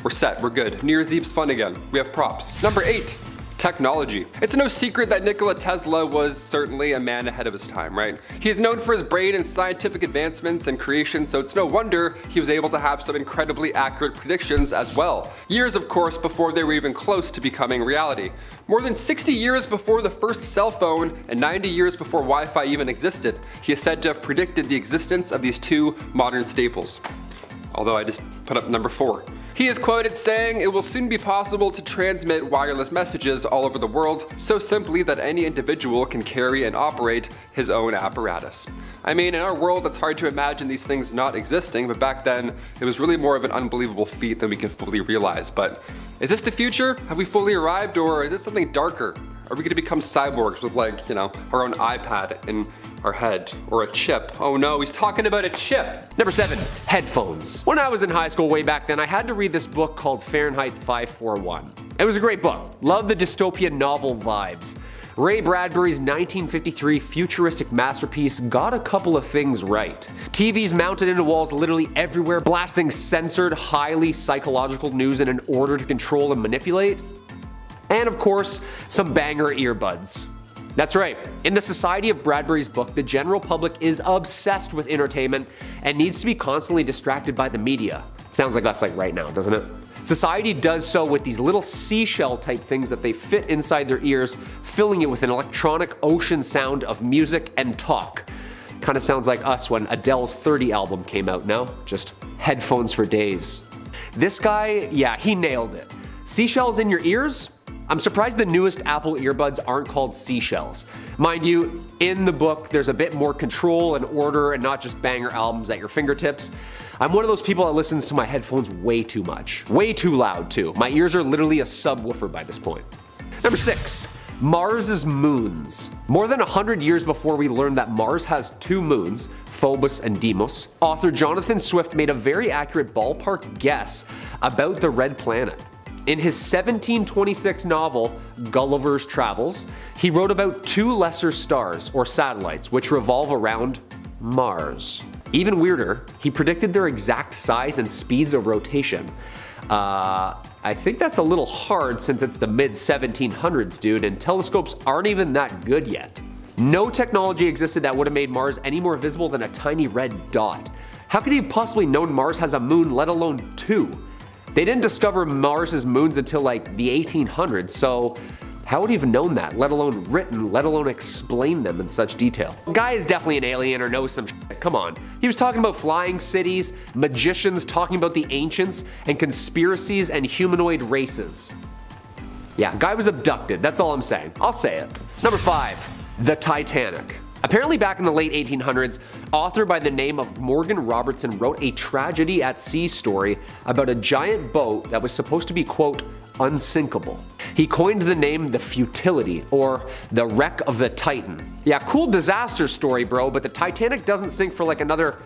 we're set, we're good. New Year's Eve's fun again. We have props. Number 8. Technology. It's no secret that Nikola Tesla was certainly a man ahead of his time, right? He is known for his brain and scientific advancements and creation, so it's no wonder he was able to have some incredibly accurate predictions as well. Years, of course, before they were even close to becoming reality. More than 60 years before the first cell phone and 90 years before Wi-Fi even existed, he is said to have predicted the existence of these two modern staples. Although I just put up number 4. He is quoted saying, "It will soon be possible to transmit wireless messages all over the world so simply that any individual can carry and operate his own apparatus." I mean, in our world it's hard to imagine these things not existing, but back then it was really more of an unbelievable feat than we can fully realize. But is this the future? Have we fully arrived, or is this something darker? Are we gonna become cyborgs with, like, you know, our own iPad in our head, or a chip? Oh no, he's talking about a chip. Number 7, headphones. When I was in high school way back then, I had to read this book called Fahrenheit 541. It was a great book. Loved the dystopian novel vibes. Ray Bradbury's 1953 futuristic masterpiece got a couple of things right. TVs mounted into walls literally everywhere, blasting censored, highly psychological news in an order to control and manipulate. And of course, some banger earbuds. That's right, in the society of Bradbury's book, the general public is obsessed with entertainment and needs to be constantly distracted by the media. Sounds like us like right now, doesn't it? Society does so with these little seashell type things that they fit inside their ears, filling it with an electronic ocean sound of music and talk. Kind of sounds like us when Adele's 30 album came out, no? Just headphones for days. This guy, yeah, he nailed it. Seashells in your ears? I'm surprised the newest Apple earbuds aren't called seashells. Mind you, in the book there's a bit more control and order and not just banger albums at your fingertips. I'm one of those people that listens to my headphones way too much. Way too loud too. My ears are literally a subwoofer by this point. Number 6. Mars's moons. More than 100 years before we learned that Mars has 2 moons, Phobos and Deimos, author Jonathan Swift made a very accurate ballpark guess about the red planet. In his 1726 novel, Gulliver's Travels, he wrote about 2 lesser stars, or satellites, which revolve around Mars. Even weirder, he predicted their exact size and speeds of rotation. I think that's a little hard since it's the mid-1700s, dude, and telescopes aren't even that good yet. No technology existed that would have made Mars any more visible than a tiny red dot. How could he have possibly known Mars has a moon, let alone 2? They didn't discover Mars's moons until like the 1800s, so how would he have known that, let alone written, let alone explain them in such detail? Guy is definitely an alien or knows some shit, come on. He was talking about flying cities, magicians talking about the ancients, and conspiracies and humanoid races. Yeah, guy was abducted, that's all I'm saying. I'll say it. Number 5, the Titanic. Apparently back in the late 1800s, author by the name of Morgan Robertson wrote a tragedy at sea story about a giant boat that was supposed to be, quote, unsinkable. He coined the name the Futility, or the Wreck of the Titan. Yeah, cool disaster story, bro, but the Titanic doesn't sink for like another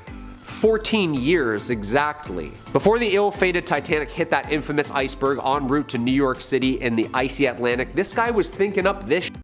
14 years exactly. Before the ill-fated Titanic hit that infamous iceberg en route to New York City in the icy Atlantic, this guy was thinking up this shit.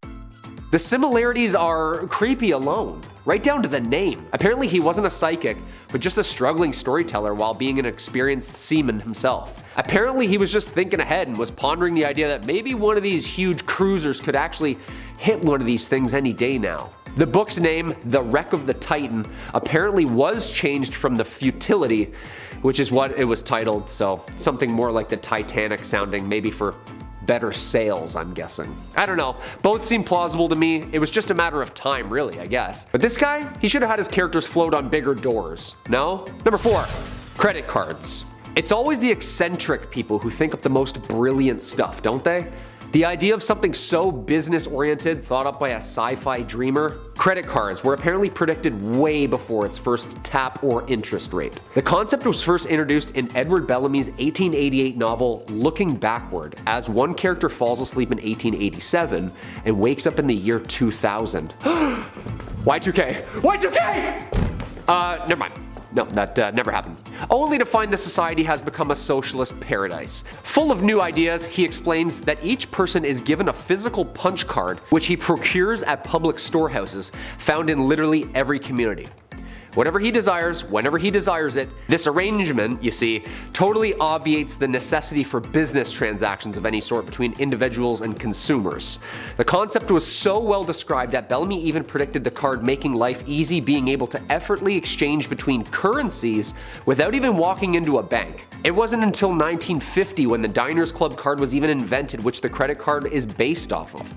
The similarities are creepy alone, right down to the name. Apparently he wasn't a psychic, but just a struggling storyteller while being an experienced seaman himself. Apparently he was just thinking ahead and was pondering the idea that maybe one of these huge cruisers could actually hit one of these things any day now. The book's name, The Wreck of the Titan, apparently was changed from the Futility, which is what it was titled, so something more like the Titanic sounding, maybe for better sales, I'm guessing. I don't know, both seem plausible to me. It was just a matter of time, really, I guess. But this guy, he should have had his characters float on bigger doors, no? Number 4, credit cards. It's always the eccentric people who think up the most brilliant stuff, don't they? The idea of something so business-oriented, thought up by a sci-fi dreamer. Credit cards were apparently predicted way before its first tap or interest rate. The concept was first introduced in Edward Bellamy's 1888 novel Looking Backward, as one character falls asleep in 1887 and wakes up in the year 2000. Y2K! Y2K! Never mind. No, that never happened. Only to find the society has become a socialist paradise. Full of new ideas, he explains that each person is given a physical punch card, which he procures at public storehouses, found in literally every community. Whatever he desires, whenever he desires it. This arrangement, you see, totally obviates the necessity for business transactions of any sort between individuals and consumers. The concept was so well described that Bellamy even predicted the card making life easy, being able to effortlessly exchange between currencies without even walking into a bank. It wasn't until 1950 when the Diners Club card was even invented, which the credit card is based off of.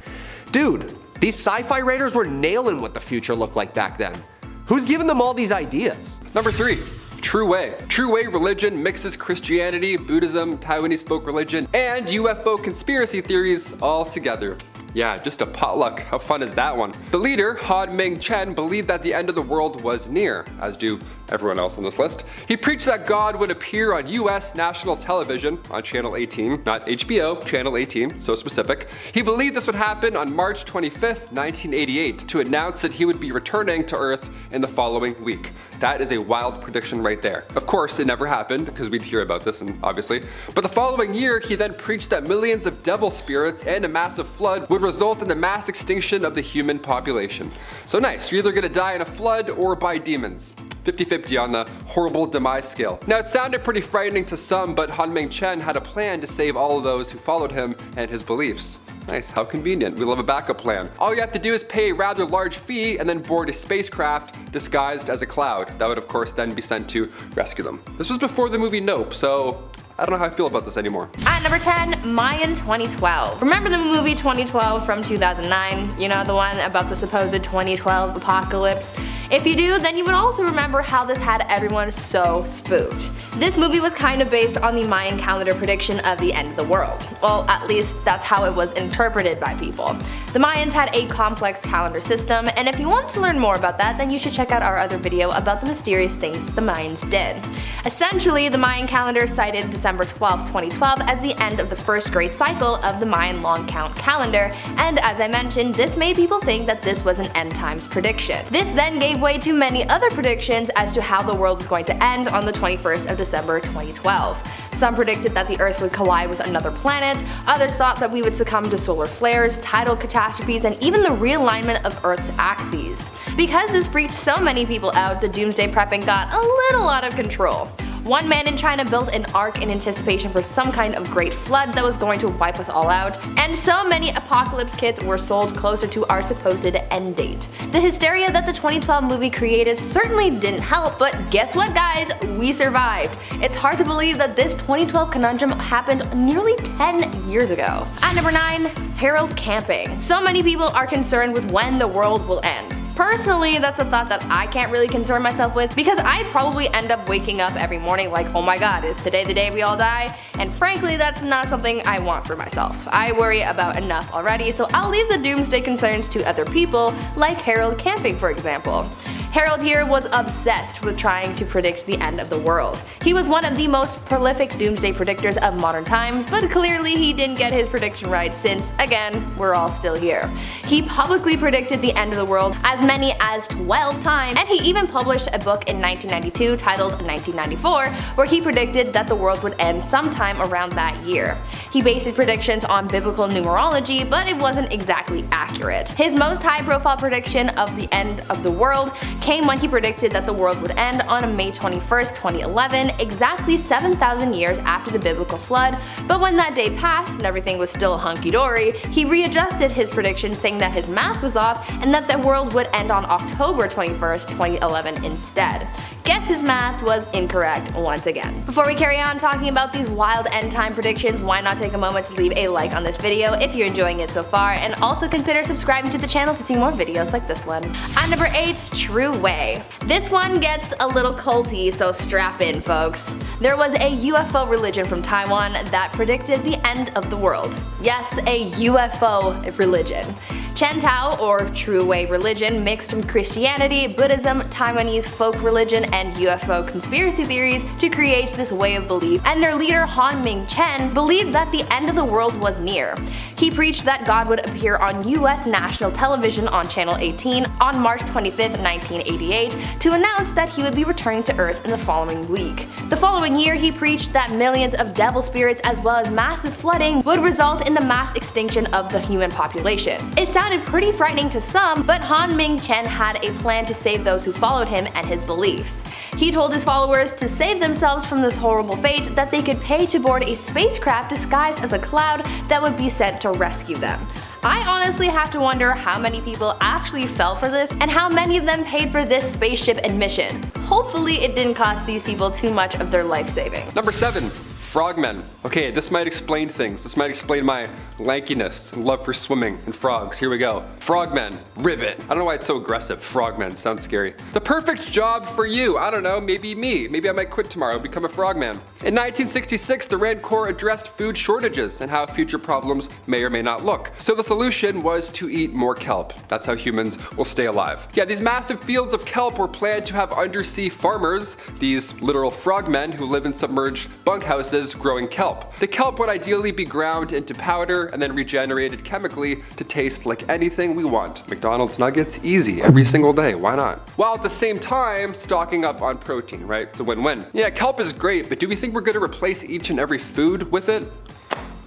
Dude, these sci-fi writers were nailing what the future looked like back then. Who's giving them all these ideas? Number 3, True Way. True Way religion mixes Christianity, Buddhism, Taiwanese folk religion, and UFO conspiracy theories all together. Yeah, just a potluck. How fun is that one? The leader, Han Ming Chen, believed that the end of the world was near, as do everyone else on this list. He preached that God would appear on US national television on Channel 18, not HBO, Channel 18, so specific. He believed this would happen on March 25th, 1988, to announce that he would be returning to Earth in the following week. That is a wild prediction right there. Of course, it never happened, because we'd hear about this, and obviously. But the following year, he then preached that millions of devil spirits and a massive flood would result in the mass extinction of the human population. So nice, you're either gonna die in a flood or by demons. 50-50 on the horrible demise scale. Now it sounded pretty frightening to some, but Han Ming Chen had a plan to save all of those who followed him and his beliefs. Nice, how convenient. We love a backup plan. All you have to do is pay a rather large fee and then board a spacecraft disguised as a cloud. That would of course then be sent to rescue them. This was before the movie Nope, so I don't know how I feel about this anymore. At number 10, Mayan 2012. Remember the movie 2012 from 2009? You know, the one about the supposed 2012 apocalypse? If you do, then you would also remember how this had everyone so spooked. This movie was kind of based on the Mayan calendar prediction of the end of the world. Well, at least that's how it was interpreted by people. The Mayans had a complex calendar system, and if you want to learn more about that, then you should check out our other video about the mysterious things the Mayans did. Essentially, the Mayan calendar cited December 12, 2012 as the end of the first great cycle of the Mayan long count calendar, and as I mentioned, this made people think that this was an end times prediction. This then gave way to many other predictions as to how the world was going to end on the 21st of December 2012. Some predicted that the Earth would collide with another planet, others thought that we would succumb to solar flares, tidal catastrophes, and even the realignment of Earth's axes. Because this freaked so many people out, the doomsday prepping got a little out of control. One man in China built an ark in anticipation for some kind of great flood that was going to wipe us all out, and so many apocalypse kits were sold closer to our supposed end date. The hysteria that the 2012 movie created certainly didn't help, but guess what guys, we survived. It's hard to believe that this 2012 conundrum happened nearly 10 years ago. At number 9, Harold camping. So many people are concerned with when the world will end. Personally, that's a thought that I can't really concern myself with because I'd probably end up waking up every morning like, oh my god, is today the day we all die? And frankly, that's not something I want for myself. I worry about enough already, so I'll leave the doomsday concerns to other people, like Harold camping for example. Harold here was obsessed with trying to predict the end of the world. He was one of the most prolific doomsday predictors of modern times, but clearly he didn't get his prediction right since, again, we're all still here. He publicly predicted the end of the world as many as 12 times, and he even published a book in 1992 titled 1994, where he predicted that the world would end sometime around that year. He based his predictions on biblical numerology, but it wasn't exactly accurate. His most high-profile prediction of the end of the world came when he predicted that the world would end on May 21st, 2011, exactly 7,000 years after the biblical flood, but when that day passed and everything was still hunky-dory, he readjusted his prediction saying that his math was off and that the world would end on October 21st, 2011 instead. Guess his math was incorrect once again. Before we carry on talking about these wild end time predictions, why not take a moment to leave a like on this video if you're enjoying it so far, and also consider subscribing to the channel to see more videos like this one. At number 8, True Way. This one gets a little culty, so strap in folks. There was a UFO religion from Taiwan that predicted the end of the world. Yes, a UFO religion. Chen Tao, or True Way religion, mixed with Christianity, Buddhism, Taiwanese folk religion, and UFO conspiracy theories to create this way of belief, and their leader Han Ming Chen believed that the end of the world was near. He preached that God would appear on US national television on Channel 18 on March 25th, 1988 to announce that he would be returning to Earth in the following week. The following year, he preached that millions of devil spirits as well as massive flooding would result in the mass extinction of the human population. It sounded pretty frightening to some, but Han Ming Chen had a plan to save those who followed him and his beliefs. He told his followers to save themselves from this horrible fate that they could pay to board a spacecraft disguised as a cloud that would be sent to rescue them. I honestly have to wonder how many people actually fell for this and how many of them paid for this spaceship admission. Hopefully it didn't cost these people too much of their life saving. Number 7. Frogmen. Okay, this might explain things. This might explain my lankiness and love for swimming and frogs. Here we go. Frogmen. Ribbit. I don't know why it's so aggressive. Frogmen. Sounds scary. The perfect job for you. I don't know, maybe me. Maybe I might quit tomorrow and become a frogman. In 1966, the Rand Corps addressed food shortages and how future problems may or may not look. So the solution was to eat more kelp. That's how humans will stay alive. Yeah, these massive fields of kelp were planned to have undersea farmers, these literal frogmen who live in submerged bunkhouses growing kelp. The kelp would ideally be ground into powder and then regenerated chemically to taste like anything we want. McDonald's nuggets, easy, every single day, why not? While at the same time, stocking up on protein, right? It's a win-win. Yeah, kelp is great, but do we think we're gonna replace each and every food with it?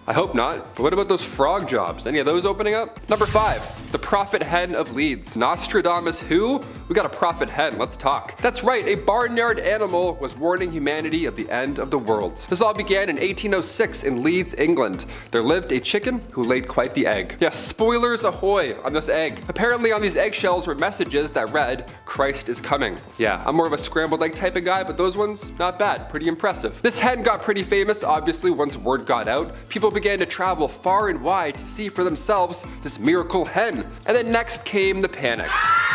I hope not. But what about those frog jobs? Any of those opening up? Number 5, the prophet hen of Leeds. Nostradamus who? We got a prophet hen, let's talk. That's right, a barnyard animal was warning humanity of the end of the world. This all began in 1806 in Leeds, England. There lived a chicken who laid quite the egg. Yeah, spoilers ahoy on this egg. Apparently on these eggshells were messages that read, Christ is coming. Yeah, I'm more of a scrambled egg type of guy, but those ones, not bad, pretty impressive. This hen got pretty famous, obviously, once word got out. People began to travel far and wide to see for themselves this miracle hen. And then next came the panic.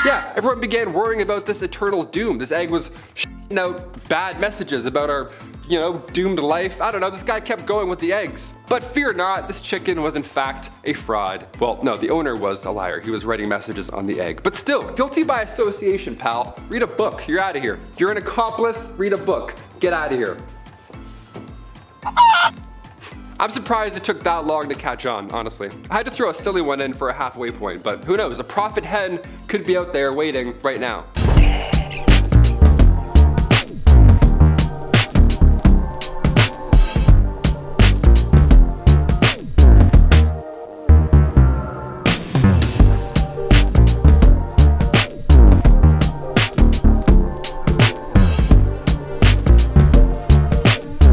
Yeah, everyone began worrying about this eternal doom. This egg was shitting out bad messages about our, doomed life. I don't know, this guy kept going with the eggs. But fear not, this chicken was in fact a fraud. Well, no, the owner was a liar. He was writing messages on the egg. But still, guilty by association, pal. Read a book, you're out of here. You're an accomplice, read a book. Get out of here. I'm surprised it took that long to catch on, honestly. I had to throw a silly one in for a halfway point, but who knows, a prophet hen could be out there waiting right now.